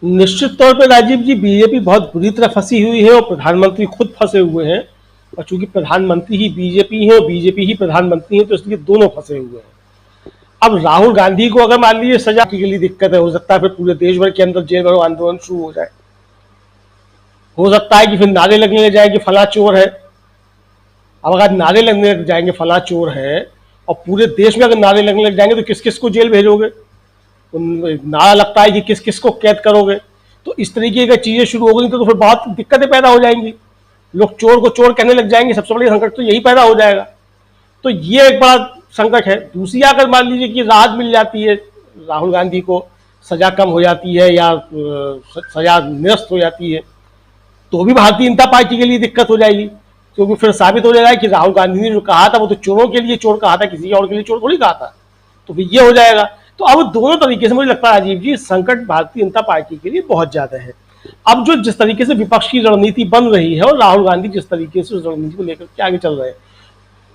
निश्चित तौर पे राजीव जी, बीजेपी बहुत बुरी तरह फंसी हुई है और प्रधानमंत्री खुद फंसे हुए हैं। और चूंकि प्रधानमंत्री ही बीजेपी है और बीजेपी ही प्रधानमंत्री है, तो इसलिए दोनों फंसे हुए हैं। अब राहुल गांधी को अगर मान लीजिए सजा के लिए दिक्कत है, हो सकता है फिर पूरे देश भर के अंदर जेल भरो आंदोलन शुरू हो जाए। हो सकता है कि फिर नारे लगने लग जाए कि फला चोर है। अब अगर नारे लगने लग जाएंगे फला चोर है, और पूरे देश में अगर नारे लगने लग जाएंगे, तो किस किस को जेल भेजोगे? नारा लगता है कि किस किस को कैद करोगे। तो इस तरीके की चीजें शुरू हो गई तो फिर बहुत दिक्कतें पैदा हो जाएंगी। लोग चोर को चोर कहने लग जाएंगे। सबसे बड़ी संकट तो यही पैदा हो जाएगा। तो ये एक बड़ा संकट है। दूसरी, अगर मान लीजिए कि राहत मिल जाती है, राहुल गांधी को सजा कम हो जाती है या सजा निरस्त हो जाती है, तो भी भारतीय जनता पार्टी के लिए दिक्कत हो जाएगी। क्योंकि फिर साबित हो जाएगा कि राहुल गांधी ने जो कहा था वो तो चोरों के लिए चोर कहा था, किसी और के लिए चोर थोड़ी कहा था। तो फिर ये हो जाएगा। तो अब दोनों तरीके से मुझे लगता है राजीव जी, संकट भारतीय जनता पार्टी के लिए बहुत ज्यादा है। अब जो जिस तरीके से विपक्ष की रणनीति बन रही है और राहुल गांधी जिस तरीके से उस रणनीति को लेकर के आगे चल रहे हैं,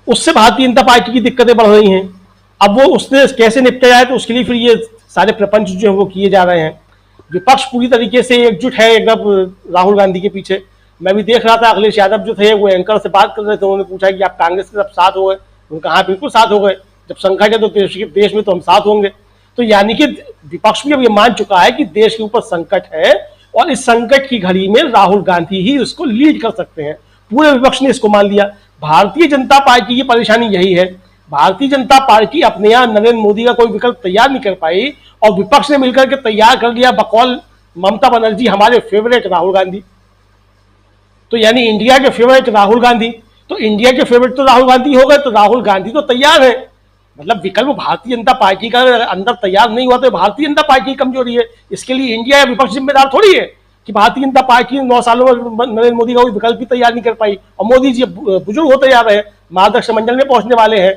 उससे भारतीय जनता पार्टी की दिक्कतें बढ़ रही हैं। अब वो उससे कैसे निपटा जाए, तो उसके लिए फिर ये सारे प्रपंच जो है वो किए जा रहे हैं। विपक्ष पूरी तरीके से एकजुट है एकदम राहुल गांधी के पीछे। मैं भी देख रहा था, अखिलेश यादव जो थे वो एंकर से बात कर रहे थे। उन्होंने पूछा कि आप कांग्रेस के सब साथ हो गए? उन्होंने कहा बिल्कुल साथ हो गए। जब संकट है तो देश में तो हम साथ होंगे। तो यानी कि विपक्ष भी अब ये मान चुका है कि देश के ऊपर संकट है और इस संकट की घड़ी में राहुल गांधी ही उसको लीड कर सकते हैं। पूरे विपक्ष ने इसको मान लिया। भारतीय जनता पार्टी की परेशानी यही है। भारतीय जनता पार्टी अपने यहां नरेंद्र मोदी का कोई विकल्प तैयार नहीं कर पाई और विपक्ष ने मिलकर के तैयार कर लिया बकौल ममता बनर्जी हमारे फेवरेट राहुल गांधी। तो यानी इंडिया के फेवरेट राहुल गांधी, तो इंडिया के फेवरेट तो राहुल गांधी हो गए, तो राहुल गांधी तो तैयार है। मतलब विकल्प भारतीय जनता पार्टी का अंदर तैयार नहीं हुआ तो भारतीय जनता पार्टी की कमजोरी है। इसके लिए इंडिया या विपक्ष जिम्मेदार थोड़ी है कि भारतीय जनता पार्टी 9 सालों में नरेंद्र मोदी का कोई विकल्प भी तैयार नहीं कर पाई। और मोदी जी बुजुर्ग होते जा रहे हैं, मार्गदर्शन मंडल में पहुंचने वाले हैं,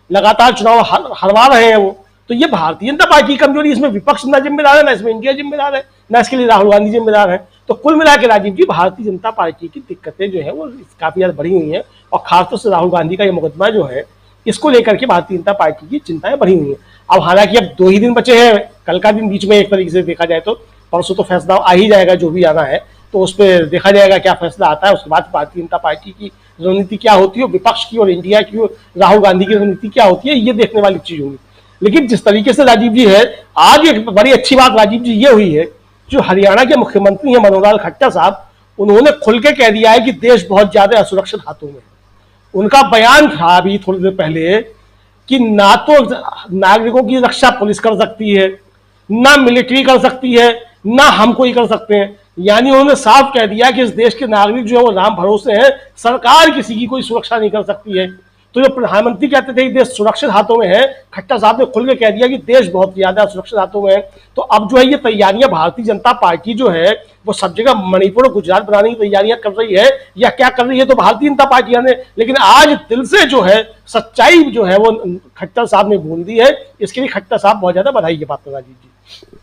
लगातार चुनाव हरवा रहे हैं वो। तो ये भारतीय जनता पार्टी की कमजोरी, इसमें विपक्ष ना जिम्मेदार है, ना इसमें इंडिया जिम्मेदार है, ना इसके लिए राहुल गांधी जिम्मेदार है। तो कुल मिला के राजीव जी, भारतीय जनता पार्टी की दिक्कतें जो है वो काफी ज्यादा बढ़ी हुई हैं। और खासतौर से राहुल गांधी का ये मुकदमा जो है, इसको लेकर के भारतीय जनता पार्टी की चिंताएं बढ़ी हुई हैं। अब हालांकि अब 2 ही दिन बचे हैं, कल का दिन बीच में एक तरीके से देखा जाए तो, परसों तो फैसला आ ही जाएगा जो भी आना है, तो उस पर देखा जाएगा क्या फैसला आता है। उसके बाद भारतीय जनता पार्टी की रणनीति क्या होती है, विपक्ष की और इंडिया की और राहुल गांधी की रणनीति क्या होती है, ये देखने वाली चीज होगी। लेकिन जिस तरीके से राजीव जी है, आज एक बड़ी अच्छी बात राजीव जी ये हुई है, जो हरियाणा के मुख्यमंत्री हैं मनोहर लाल खट्टर साहब, उन्होंने खुल के कह दिया है कि देश बहुत ज्यादा असुरक्षित हाथों में है। उनका बयान था अभी थोड़ी देर पहले कि ना तो नागरिकों की रक्षा पुलिस कर सकती है, ना मिलिट्री कर सकती है, ना हम कोई कर सकते हैं। यानी उन्होंने साफ कह दिया कि इस देश के नागरिक जो है वो राम भरोसे हैं, सरकार किसी की कोई सुरक्षा नहीं कर सकती है। तो जो प्रधानमंत्री कहते थे कि देश सुरक्षित हाथों में है, खट्टर साहब ने खुल के कह दिया कि देश बहुत ज्यादा सुरक्षित हाथों में है। तो अब जो है ये तैयारियां भारतीय जनता पार्टी जो है वो सब जगह मणिपुर और गुजरात बनाने की तैयारियां कर रही है या क्या कर रही है, तो भारतीय जनता पार्टी ने। लेकिन आज दिल से जो है सच्चाई जो है वो खट्टर साहब ने बोल दी है। इसके लिए खट्टर साहब बहुत ज्यादा बधाई के पात्र राजीव जी।